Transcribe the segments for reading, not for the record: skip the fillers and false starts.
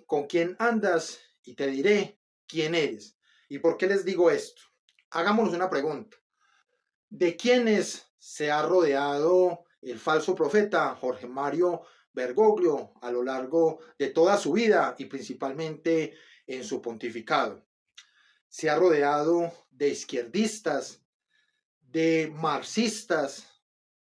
con quién andas y te diré quién eres. ¿Y por qué les digo esto? Hagámonos una pregunta. ¿De quiénes se ha rodeado el falso profeta Jorge Mario Bergoglio a lo largo de toda su vida y principalmente en su pontificado? Se ha rodeado de izquierdistas, de marxistas,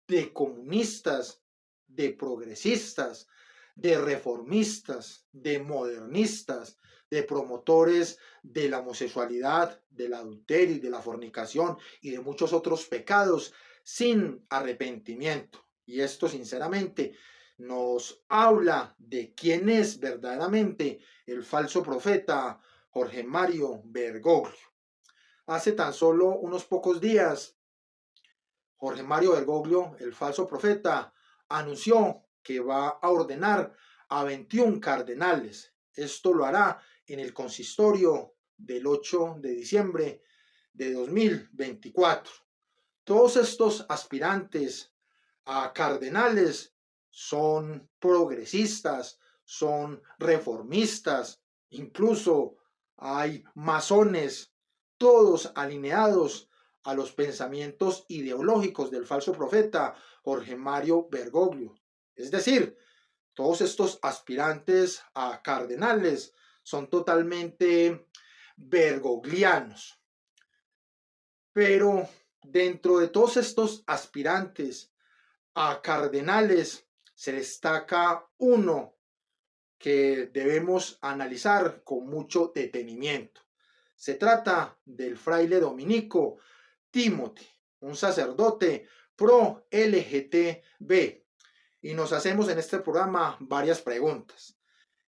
de comunistas, de progresistas, de reformistas, de modernistas, de promotores de la homosexualidad, del adulterio y de la fornicación y de muchos otros pecados sin arrepentimiento. Y esto sinceramente nos habla de quién es verdaderamente el falso profeta Jorge Mario Bergoglio. Hace tan solo unos pocos días Jorge Mario Bergoglio, el falso profeta, anunció que va a ordenar a 21 cardenales. Esto lo hará en el consistorio del 8 de diciembre de 2024. Todos estos aspirantes a cardenales son progresistas, son reformistas, incluso hay masones, todos alineados a los pensamientos ideológicos del falso profeta Jorge Mario Bergoglio. Es decir, todos estos aspirantes a cardenales son totalmente bergoglianos. Pero dentro de todos estos aspirantes a cardenales se destaca uno que debemos analizar con mucho detenimiento. Se trata del fraile dominico Timothy, un sacerdote pro LGTB. Y nos hacemos en este programa varias preguntas.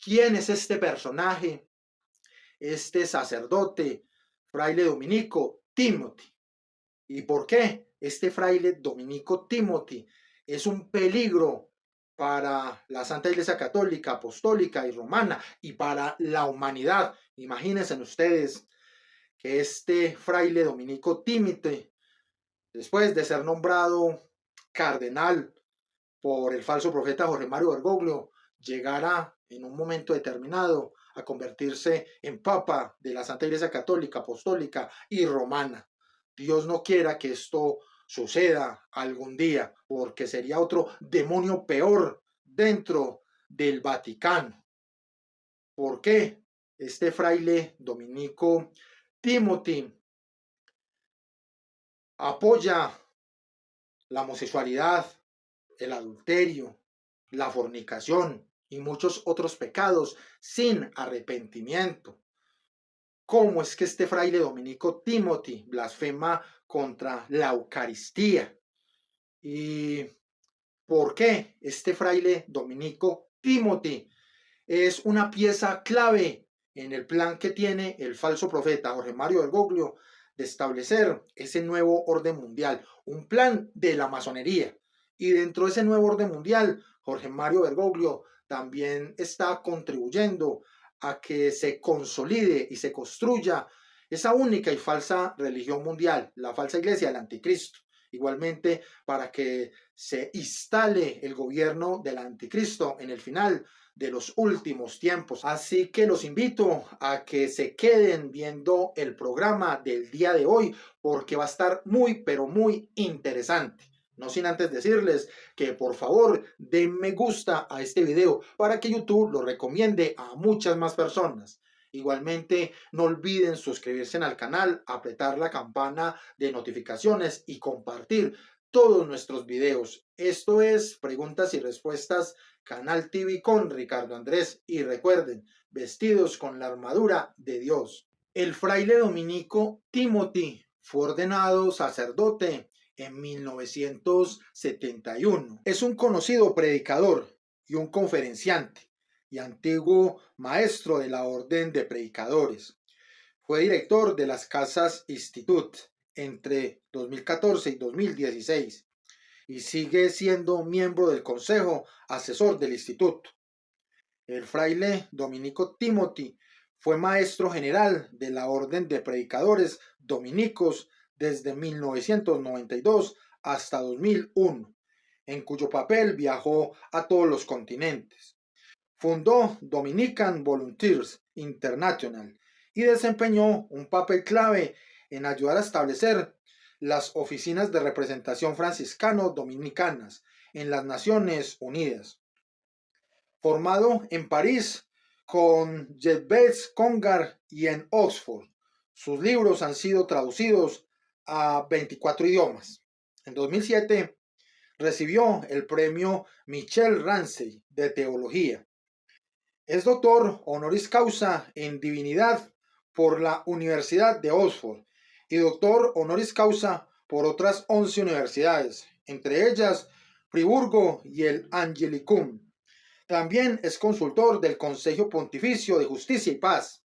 ¿Quién es este personaje, este sacerdote, fraile dominico Timothy? ¿Y por qué este fraile dominico Timothy es un peligro para la Santa Iglesia Católica, Apostólica y Romana y para la humanidad? Imagínense ustedes que este fraile dominico Timothy, después de ser nombrado cardenal por el falso profeta Jorge Mario Bergoglio, llegara en un momento determinado a convertirse en papa de la Santa Iglesia Católica, Apostólica y Romana. Dios no quiera que esto suceda algún día, porque sería otro demonio peor dentro del Vaticano. ¿Por qué? Este fraile dominico Timothy apoya la homosexualidad, el adulterio, la fornicación y muchos otros pecados sin arrepentimiento. ¿Cómo es que este fraile dominico Timothy blasfema contra la Eucaristía? ¿Y por qué este fraile dominico Timothy es una pieza clave en el plan que tiene el falso profeta Jorge Mario Bergoglio de establecer ese nuevo orden mundial, un plan de la masonería? Y dentro de ese nuevo orden mundial, Jorge Mario Bergoglio también está contribuyendo a que se consolide y se construya esa única y falsa religión mundial, la falsa iglesia del anticristo. Igualmente, para que se instale el gobierno del anticristo en el final de los últimos tiempos. Así que los invito a que se queden viendo el programa del día de hoy porque va a estar muy, pero muy interesante. No sin antes decirles que por favor den me gusta a este video para que YouTube lo recomiende a muchas más personas. Igualmente, no olviden suscribirse al canal, apretar la campana de notificaciones y compartir todos nuestros videos. Esto es Preguntas y Respuestas Canal TV con Ricardo Andrés. Y recuerden, vestidos con la armadura de Dios. El fraile dominico Timothy fue ordenado sacerdote en 1971. Es un conocido predicador y un conferenciante y antiguo maestro de la Orden de Predicadores. Fue director de las Casas Institut entre 2014 y 2016 y sigue siendo miembro del Consejo Asesor del Instituto. El fraile dominico Timothy fue maestro general de la Orden de Predicadores Dominicos desde 1992 hasta 2001, en cuyo papel viajó a todos los continentes. fundó Dominican Volunteers International y desempeñó un papel clave en ayudar a establecer las oficinas de representación franciscano-dominicanas en las Naciones Unidas. Formado en París con Jacques Congar y en Oxford, sus libros han sido traducidos a 24 idiomas. En 2007 recibió el premio Michel Ramsey de Teología. Es doctor honoris causa en Divinidad por la Universidad de Oxford y doctor honoris causa por otras 11 universidades, entre ellas Friburgo y el Angelicum. También es consultor del Consejo Pontificio de Justicia y Paz.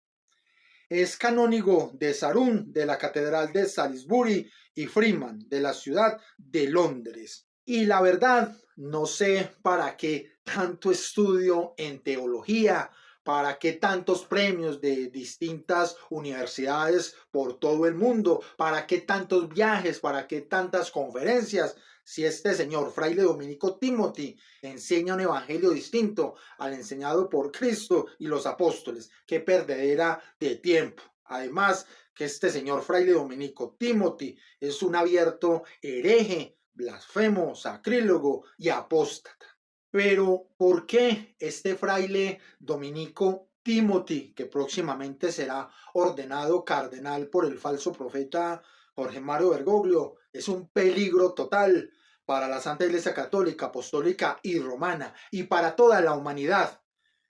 Es canónigo de Sarún de la Catedral de Salisbury y Freeman de la ciudad de Londres. Y la verdad, no sé para qué tanto estudio en teología, para qué tantos premios de distintas universidades por todo el mundo, para qué tantos viajes, para qué tantas conferencias, si este señor fraile dominico Timothy enseña un evangelio distinto al enseñado por Cristo y los apóstoles. Qué perdedera de tiempo. Además, que este señor fraile dominico Timothy es un abierto hereje, blasfemo, sacrílego y apóstata. Pero, ¿por qué este fraile dominico Timothy, que próximamente será ordenado cardenal por el falso profeta Jorge Mario Bergoglio, es un peligro total para la Santa Iglesia Católica, Apostólica y Romana y para toda la humanidad?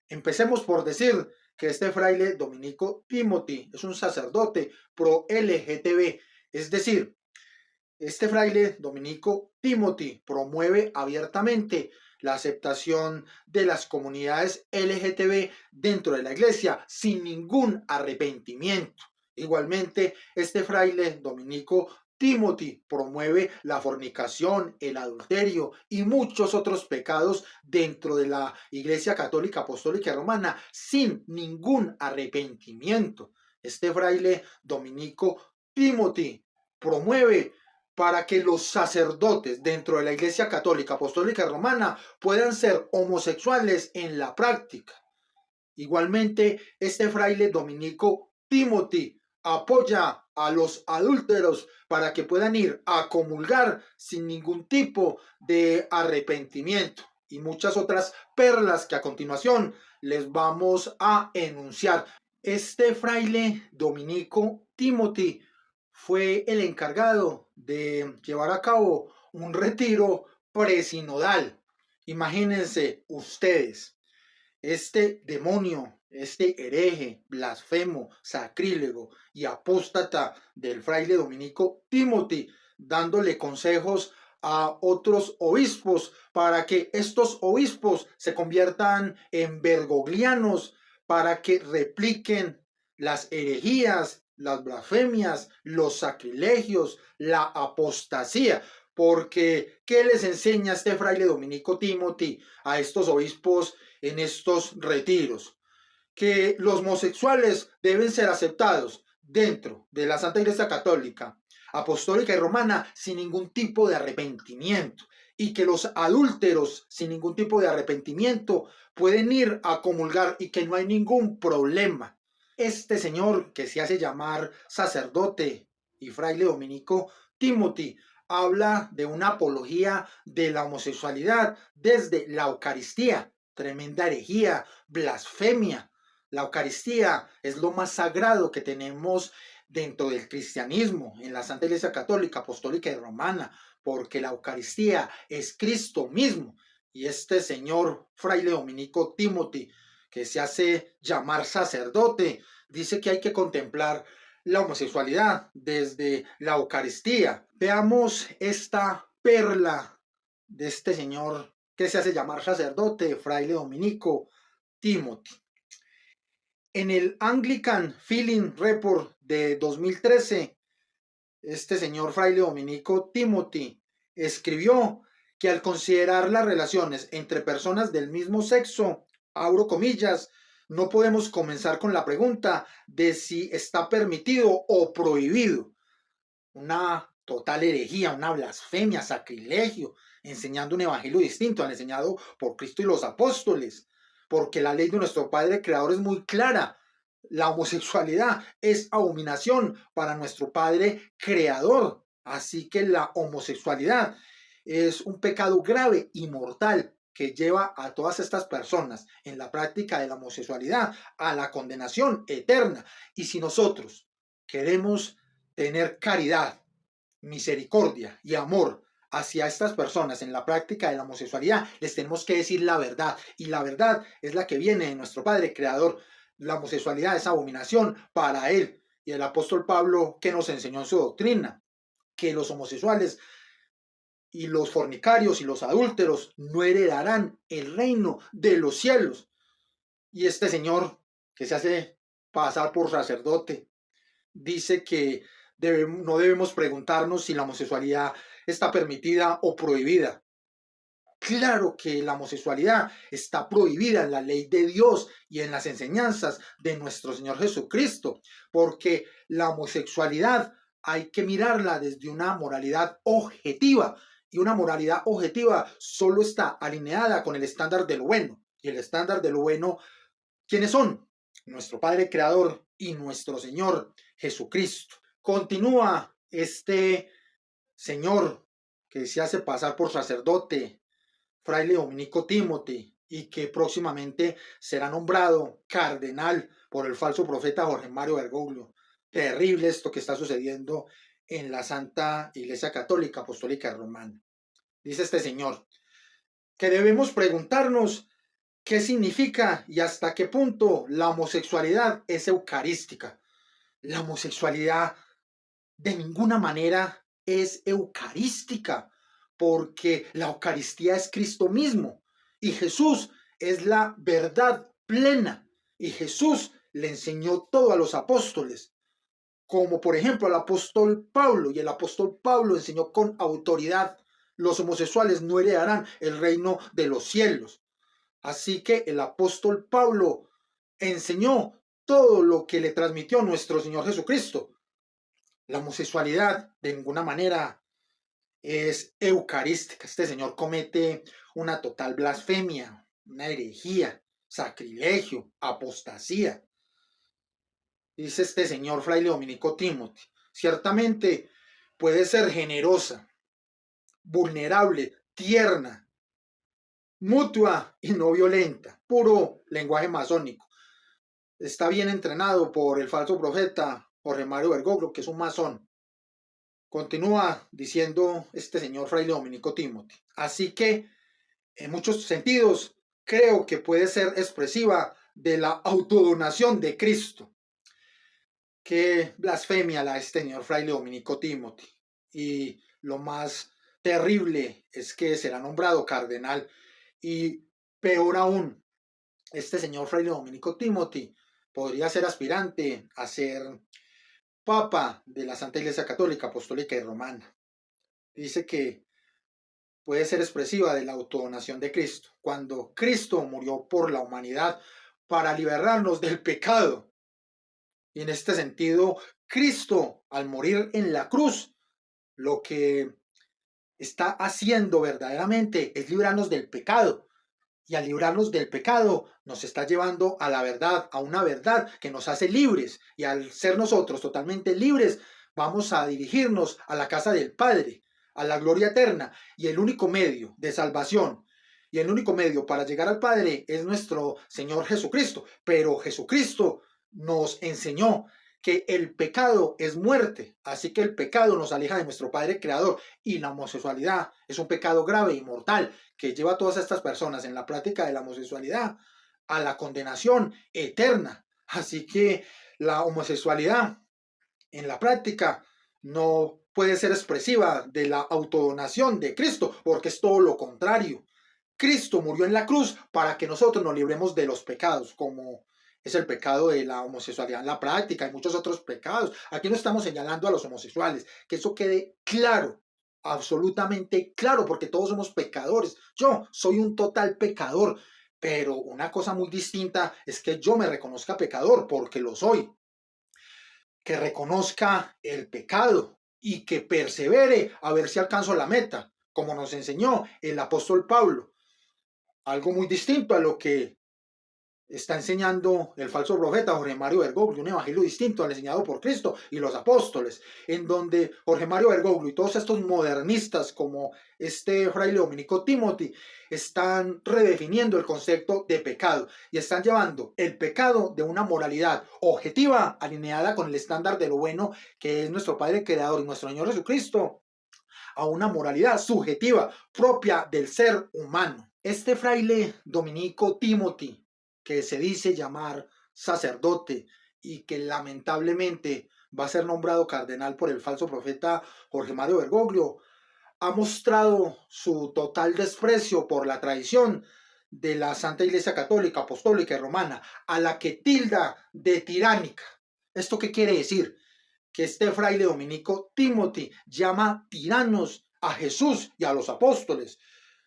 Empecemos por decir que este fraile dominico Timothy es un sacerdote pro LGTB, es decir, este fraile dominico Timothy promueve abiertamente la aceptación de las comunidades LGTB dentro de la iglesia sin ningún arrepentimiento. Igualmente, este fraile dominico Timothy promueve la fornicación, el adulterio y muchos otros pecados dentro de la Iglesia Católica Apostólica y Romana sin ningún arrepentimiento. Este fraile dominico Timothy promueve para que los sacerdotes dentro de la Iglesia Católica Apostólica y Romana puedan ser homosexuales en la práctica. Igualmente, este fraile dominico Timothy apoya a los adúlteros para que puedan ir a comulgar sin ningún tipo de arrepentimiento y muchas otras perlas que a continuación les vamos a enunciar. Este fraile dominico Timothy fue el encargado de llevar a cabo un retiro presinodal. Imagínense ustedes, este demonio, este hereje, blasfemo, sacrílego y apóstata del fraile dominico Timothy, dándole consejos a otros obispos para que estos obispos se conviertan en bergoglianos, para que repliquen las herejías, las blasfemias, los sacrilegios, la apostasía. Porque, ¿qué les enseña este fraile dominico Timothy a estos obispos en estos retiros? Que los homosexuales deben ser aceptados dentro de la Santa Iglesia Católica, Apostólica y Romana sin ningún tipo de arrepentimiento, y que los adúlteros sin ningún tipo de arrepentimiento pueden ir a comulgar y que no hay ningún problema. Este señor que se hace llamar sacerdote y fraile dominico Timothy habla de una apología de la homosexualidad desde la Eucaristía, tremenda herejía, blasfemia. La Eucaristía es lo más sagrado que tenemos dentro del cristianismo, en la Santa Iglesia Católica, Apostólica y Romana, porque la Eucaristía es Cristo mismo. Y este señor fraile dominico Timothy, que se hace llamar sacerdote, dice que hay que contemplar la homosexualidad desde la Eucaristía. Veamos esta perla de este señor que se hace llamar sacerdote, fraile dominico Timothy. En el Anglican Feeling Report de 2013, este señor fraile dominico Timothy escribió que al considerar las relaciones entre personas del mismo sexo, abro comillas, no podemos comenzar con la pregunta de si está permitido o prohibido. Una total herejía, una blasfemia, sacrilegio, enseñando un evangelio distinto al enseñado por Cristo y los apóstoles. porque la ley de nuestro Padre Creador es muy clara. La homosexualidad es abominación para nuestro Padre Creador. Así que la homosexualidad es un pecado grave y mortal que lleva a todas estas personas en la práctica de la homosexualidad a la condenación eterna. Y si nosotros queremos tener caridad, misericordia y amor hacia estas personas en la práctica de la homosexualidad, les tenemos que decir la verdad. Y la verdad es la que viene de nuestro Padre Creador. La homosexualidad es abominación para Él. Y el apóstol Pablo, que nos enseñó en su doctrina, que los homosexuales y los fornicarios y los adúlteros no heredarán el reino de los cielos. Y este señor que se hace pasar por sacerdote dice que no debemos preguntarnos si la homosexualidad está permitida o prohibida. Claro que la homosexualidad está prohibida en la ley de Dios y en las enseñanzas de nuestro Señor Jesucristo, porque la homosexualidad hay que mirarla desde una moralidad objetiva, y una moralidad objetiva solo está alineada con el estándar de lo bueno. Y el estándar de lo bueno, ¿quiénes son? Nuestro Padre Creador y nuestro Señor Jesucristo. Continúa este señor que se hace pasar por sacerdote, fraile dominico Timothy, y que próximamente será nombrado cardenal por el falso profeta Jorge Mario Bergoglio. Terrible esto que está sucediendo en la Santa Iglesia Católica Apostólica Romana. Dice este señor que debemos preguntarnos qué significa y hasta qué punto la homosexualidad es eucarística. La homosexualidad de ninguna manera es eucarística, porque la Eucaristía es Cristo mismo y Jesús es la verdad plena, y Jesús le enseñó todo a los apóstoles, como por ejemplo al apóstol Pablo, y el apóstol Pablo enseñó con autoridad: los homosexuales no heredarán el reino de los cielos. Así que el apóstol Pablo enseñó todo lo que le transmitió nuestro Señor Jesucristo. La homosexualidad de ninguna manera es eucarística. Este señor comete una total blasfemia, una herejía, sacrilegio, apostasía. Dice este señor fraile dominico Timothy: ciertamente puede ser generosa, vulnerable, tierna, mutua y no violenta. Puro lenguaje masónico. Está bien entrenado por el falso profeta Jorge Mario Bergoglio, que es un masón. Continúa diciendo este señor fraile dominico Timothy: así que, en muchos sentidos, creo que puede ser expresiva de la autodonación de Cristo. Qué blasfemia la este señor fraile dominico Timothy. Y lo más terrible es que será nombrado cardenal. Y peor aún, este señor fraile dominico Timothy podría ser aspirante a ser Papa de la Santa Iglesia Católica Apostólica y Romana. Dice que puede ser expresiva de la autodonación de Cristo, cuando Cristo murió por la humanidad para liberarnos del pecado. Y en este sentido, Cristo, al morir en la cruz, lo que está haciendo verdaderamente es librarnos del pecado. Y al librarnos del pecado, nos está llevando a la verdad, a una verdad que nos hace libres. Y al ser nosotros totalmente libres, vamos a dirigirnos a la casa del Padre, a la gloria eterna. Y el único medio de salvación y el único medio para llegar al Padre es nuestro Señor Jesucristo. Pero Jesucristo nos enseñó que el pecado es muerte, así que el pecado nos aleja de nuestro Padre Creador, y la homosexualidad es un pecado grave y mortal que lleva a todas estas personas en la práctica de la homosexualidad a la condenación eterna. Así que la homosexualidad en la práctica no puede ser expresiva de la autodonación de Cristo, porque es todo lo contrario. Cristo murió en la cruz para que nosotros nos libremos de los pecados, como es el pecado de la homosexualidad en la práctica y muchos otros pecados. Aquí no estamos señalando a los homosexuales, que eso quede claro, absolutamente claro, porque todos somos pecadores. Yo soy un total pecador, pero una cosa muy distinta es que yo me reconozca pecador, porque lo soy. Que reconozca el pecado y que persevere a ver si alcanzo la meta, como nos enseñó el apóstol Pablo. Algo muy distinto a lo que está enseñando el falso profeta Jorge Mario Bergoglio, un evangelio distinto al enseñado por Cristo y los apóstoles, en donde Jorge Mario Bergoglio y todos estos modernistas como este fraile dominico Timothy están redefiniendo el concepto de pecado y están llevando el pecado de una moralidad objetiva alineada con el estándar de lo bueno que es nuestro Padre Creador y nuestro Señor Jesucristo a una moralidad subjetiva propia del ser humano. Este fraile dominico Timothy, que se dice llamar sacerdote y que lamentablemente va a ser nombrado cardenal por el falso profeta Jorge Mario Bergoglio, ha mostrado su total desprecio por la tradición de la Santa Iglesia Católica, Apostólica y Romana, a la que tilda de tiránica. ¿Esto qué quiere decir? Que este fraile dominico Timothy llama tiranos a Jesús y a los apóstoles,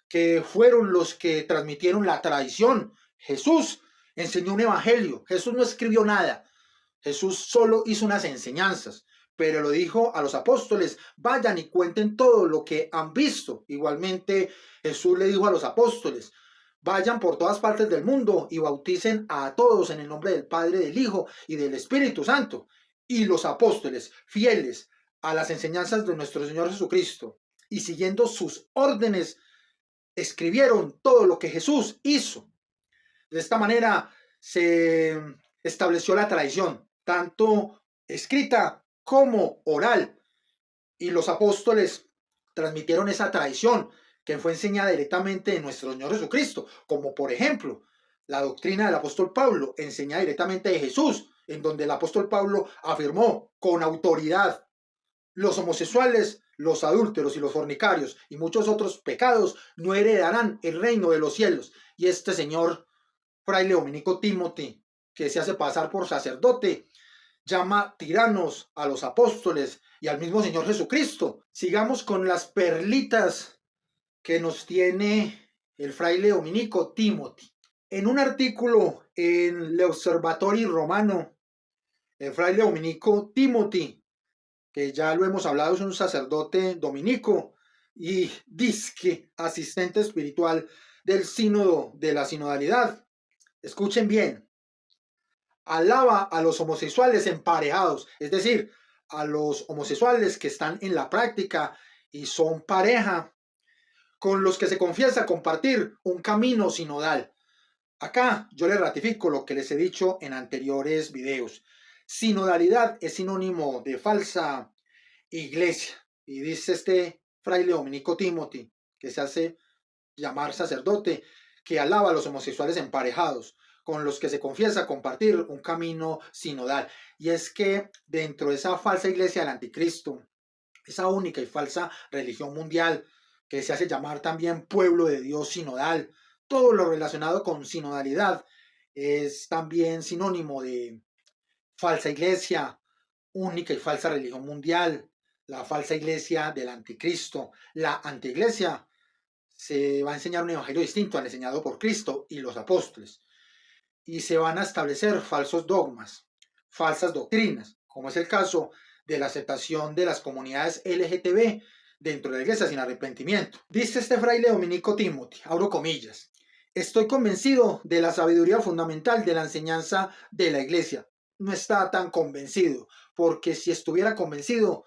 que fueron los que transmitieron la tradición. Jesús enseñó un evangelio, Jesús no escribió nada, Jesús solo hizo unas enseñanzas, pero lo dijo a los apóstoles, vayan y cuenten todo lo que han visto. Igualmente Jesús le dijo a los apóstoles, vayan por todas partes del mundo y bauticen a todos en el nombre del Padre, del Hijo y del Espíritu Santo. Y los apóstoles, fieles a las enseñanzas de nuestro Señor Jesucristo y siguiendo sus órdenes, escribieron todo lo que Jesús hizo. De esta manera se estableció la tradición, tanto escrita como oral, y los apóstoles transmitieron esa tradición que fue enseñada directamente de nuestro Señor Jesucristo, como por ejemplo la doctrina del apóstol Pablo, enseñada directamente de Jesús, en donde el apóstol Pablo afirmó con autoridad: los homosexuales, los adúlteros y los fornicarios y muchos otros pecados no heredarán el reino de los cielos. Y este señor fraile dominico Timothy, que se hace pasar por sacerdote, llama tiranos a los apóstoles y al mismo Señor Jesucristo. Sigamos con las perlitas que nos tiene el fraile dominico Timothy. En un artículo en Le Osservatori Romano, el fraile dominico Timothy, que ya lo hemos hablado, es un sacerdote dominico y disque asistente espiritual del sínodo de la sinodalidad. Escuchen bien, alaba a los homosexuales emparejados, es decir, a los homosexuales que están en la práctica y son pareja, con los que se confiesa compartir un camino sinodal. Acá yo les ratifico lo que les he dicho en anteriores videos. Sinodalidad es sinónimo de falsa iglesia. Y dice este fraile dominico Timothy, que se hace llamar sacerdote, que alaba a los homosexuales emparejados, con los que se confiesa compartir un camino sinodal. Y es que dentro de esa falsa iglesia del anticristo, esa única y falsa religión mundial, que se hace llamar también pueblo de Dios sinodal, todo lo relacionado con sinodalidad es también sinónimo de falsa iglesia, única y falsa religión mundial, la falsa iglesia del anticristo, la antiiglesia. Se va a enseñar un evangelio distinto al enseñado por Cristo y los apóstoles. Y se van a establecer falsos dogmas, falsas doctrinas, como es el caso de la aceptación de las comunidades LGTB dentro de la iglesia sin arrepentimiento. Dice este fraile dominico Timothy, abro comillas, estoy convencido de la sabiduría fundamental de la enseñanza de la iglesia. No está tan convencido, porque si estuviera convencido,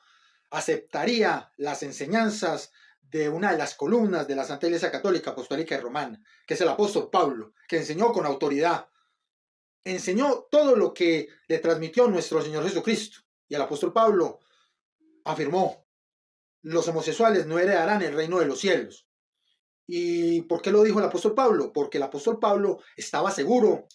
aceptaría las enseñanzas de una de las columnas de la Santa Iglesia Católica, Apostólica y Romana, que es el apóstol Pablo, que enseñó con autoridad, enseñó todo lo que le transmitió nuestro Señor Jesucristo. Y el apóstol Pablo afirmó, los homosexuales no heredarán el reino de los cielos. ¿Y por qué lo dijo el apóstol Pablo? Porque el apóstol Pablo estaba seguro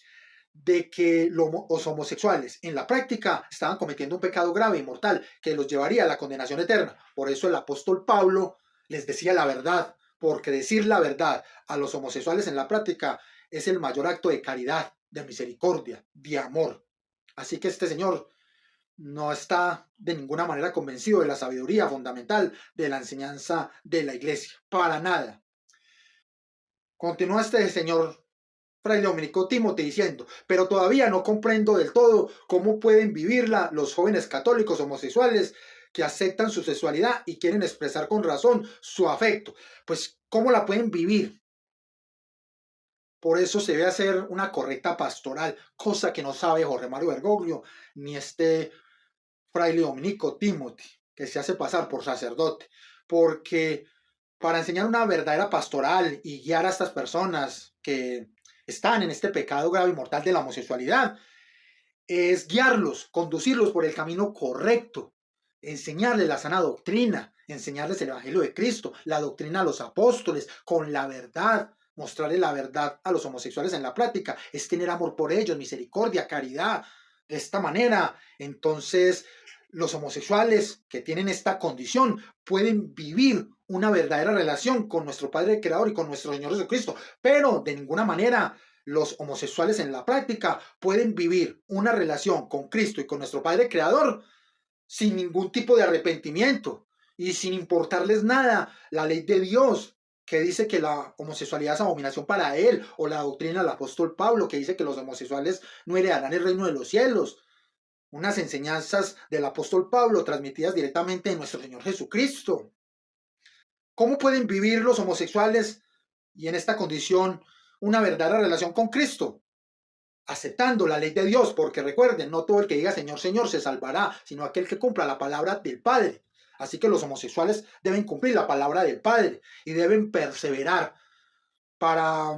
de que los homosexuales en la práctica estaban cometiendo un pecado grave y mortal que los llevaría a la condenación eterna. Por eso el apóstol Pablo les decía la verdad, porque decir la verdad a los homosexuales en la práctica es el mayor acto de caridad, de misericordia, de amor. Así que este señor no está de ninguna manera convencido de la sabiduría fundamental de la enseñanza de la iglesia, para nada. Continúa este señor fraile dominico Timothy diciendo, pero todavía no comprendo del todo cómo pueden vivirla los jóvenes católicos homosexuales que aceptan su sexualidad y quieren expresar con razón su afecto. Pues, ¿cómo la pueden vivir? Por eso se debe hacer una correcta pastoral, cosa que no sabe Jorge Mario Bergoglio, ni este fraile dominico Timothy, que se hace pasar por sacerdote, porque para enseñar una verdadera pastoral y guiar a estas personas que están en este pecado grave y mortal de la homosexualidad, es guiarlos, conducirlos por el camino correcto, enseñarles la sana doctrina, enseñarles el Evangelio de Cristo, la doctrina a los apóstoles, con la verdad, mostrarles la verdad a los homosexuales en la práctica, es tener amor por ellos, misericordia, caridad. De esta manera, entonces, los homosexuales que tienen esta condición pueden vivir una verdadera relación con nuestro Padre Creador y con nuestro Señor Jesucristo, pero de ninguna manera los homosexuales en la práctica pueden vivir una relación con Cristo y con nuestro Padre Creador sin ningún tipo de arrepentimiento y sin importarles nada la ley de Dios, que dice que la homosexualidad es abominación para él, o la doctrina del apóstol Pablo, que dice que los homosexuales no heredarán el reino de los cielos. Unas enseñanzas del apóstol Pablo transmitidas directamente de nuestro Señor Jesucristo. ¿Cómo pueden vivir los homosexuales y en esta condición una verdadera relación con Cristo? Aceptando la ley de Dios, porque recuerden, no todo el que diga Señor, Señor se salvará, sino aquel que cumpla la palabra del Padre. Así que los homosexuales deben cumplir la palabra del Padre y deben perseverar para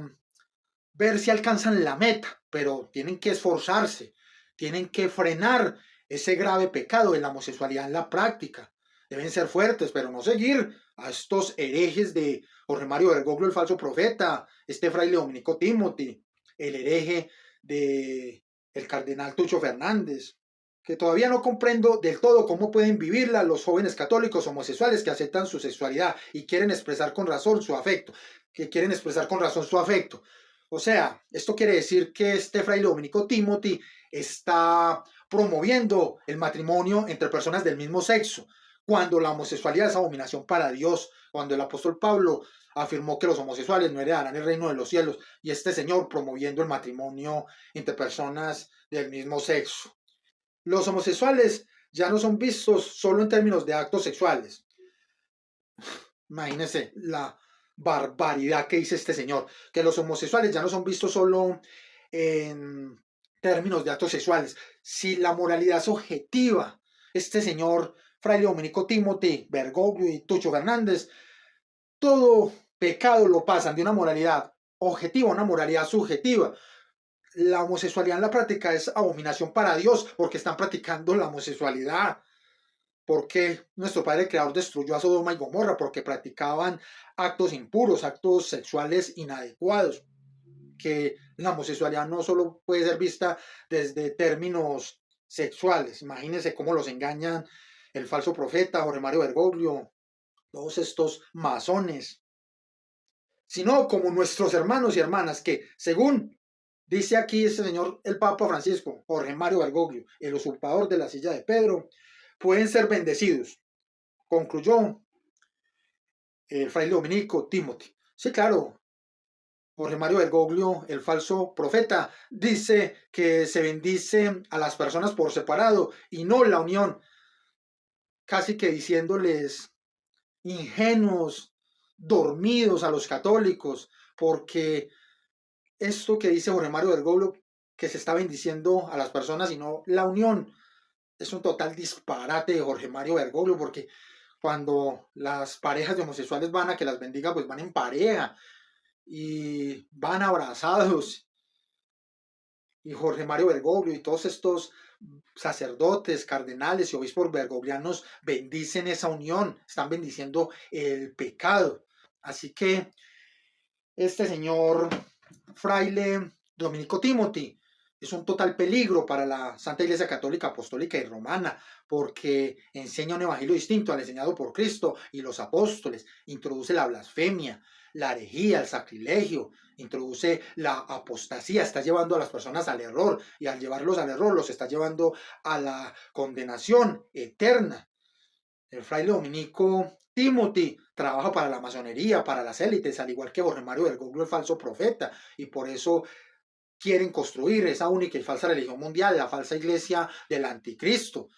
ver si alcanzan la meta, pero tienen que esforzarse, tienen que frenar ese grave pecado de la homosexualidad en la práctica. Deben ser fuertes, pero no seguir a estos herejes de Jorge Mario Bergoglio, el falso profeta, este fraile dominico Timothy, el hereje de el cardenal Tucho Fernández, que todavía no comprendo del todo cómo pueden vivirla los jóvenes católicos homosexuales que aceptan su sexualidad y quieren expresar con razón su afecto, O sea, esto quiere decir que este fraile dominico Timothy está promoviendo el matrimonio entre personas del mismo sexo, cuando la homosexualidad es abominación para Dios, cuando el apóstol Pablo afirmó que los homosexuales no heredarán el reino de los cielos, y este señor promoviendo el matrimonio entre personas del mismo sexo. Los homosexuales ya no son vistos solo en términos de actos sexuales. Imagínense la barbaridad que dice este señor, que los homosexuales ya no son vistos solo en términos de actos sexuales. Si la moralidad es objetiva, este señor fraile dominico Timothy Bergoglio y Tucho Fernández, todo pecado lo pasan de una moralidad objetiva a una moralidad subjetiva. La homosexualidad en la práctica es abominación para Dios porque están practicando la homosexualidad. Porque nuestro Padre Creador destruyó a Sodoma y Gomorra porque practicaban actos impuros, actos sexuales inadecuados. Que la homosexualidad no solo puede ser vista desde términos sexuales. Imagínense cómo los engañan el falso profeta Jorge Mario Bergoglio, todos estos masones, sino como nuestros hermanos y hermanas que, según dice aquí este señor, el Papa Francisco, Jorge Mario Bergoglio, el usurpador de la silla de Pedro, pueden ser bendecidos. Concluyó el fraile dominico Timothy. Sí, claro, Jorge Mario Bergoglio, el falso profeta, dice que se bendice a las personas por separado y no la unión, casi que diciéndoles ingenuos, dormidos a los católicos, porque esto que dice Jorge Mario Bergoglio, que se está bendiciendo a las personas y no la unión, es un total disparate de Jorge Mario Bergoglio, porque cuando las parejas de homosexuales van a que las bendiga, pues van en pareja y van abrazados. Y Jorge Mario Bergoglio y todos estos sacerdotes, cardenales y obispos bergoglianos bendicen esa unión, están bendiciendo el pecado. Así que este señor fraile dominico Timothy es un total peligro para la Santa Iglesia Católica, Apostólica y Romana, porque enseña un evangelio distinto al enseñado por Cristo y los apóstoles, introduce la blasfemia, la herejía, el sacrilegio, introduce la apostasía, está llevando a las personas al error, y al llevarlos al error los está llevando a la condenación eterna. El fraile dominico Timothy trabaja para la masonería, para las élites, al igual que Jorge Mario Bergoglio, el falso profeta, y por eso quieren construir esa única y falsa religión mundial, la falsa iglesia del anticristo,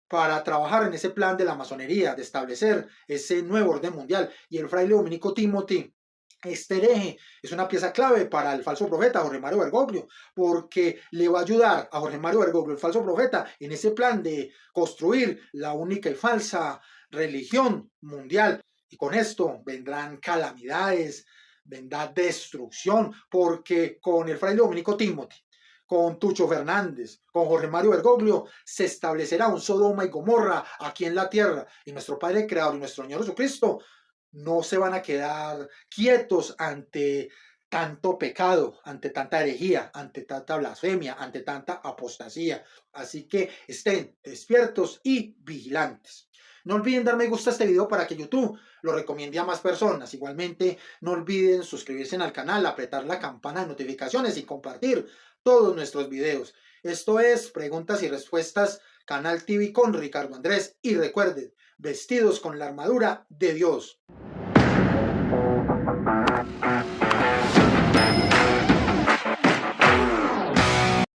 para trabajar en ese plan de la masonería, de establecer ese nuevo orden mundial. Y el fraile dominico Timothy Este hereje es una pieza clave para el falso profeta Jorge Mario Bergoglio, porque le va a ayudar a Jorge Mario Bergoglio, el falso profeta, en ese plan de construir la única y falsa religión mundial. Y con esto vendrán calamidades, vendrá destrucción, porque con el fraile dominico Timothy, con Tucho Fernández, con Jorge Mario Bergoglio, se establecerá un Sodoma y Gomorra aquí en la tierra. Y nuestro Padre Creador y nuestro Señor Jesucristo no se van a quedar quietos ante tanto pecado, ante tanta herejía, ante tanta blasfemia, ante tanta apostasía. Así que estén despiertos y vigilantes. No olviden dar me gusta a este video para que YouTube lo recomiende a más personas. Igualmente, no olviden suscribirse al canal, apretar la campana de notificaciones y compartir todos nuestros videos. Esto es Preguntas y Respuestas, Canal TV con Ricardo Andrés. Y recuerden, vestidos con la armadura de Dios.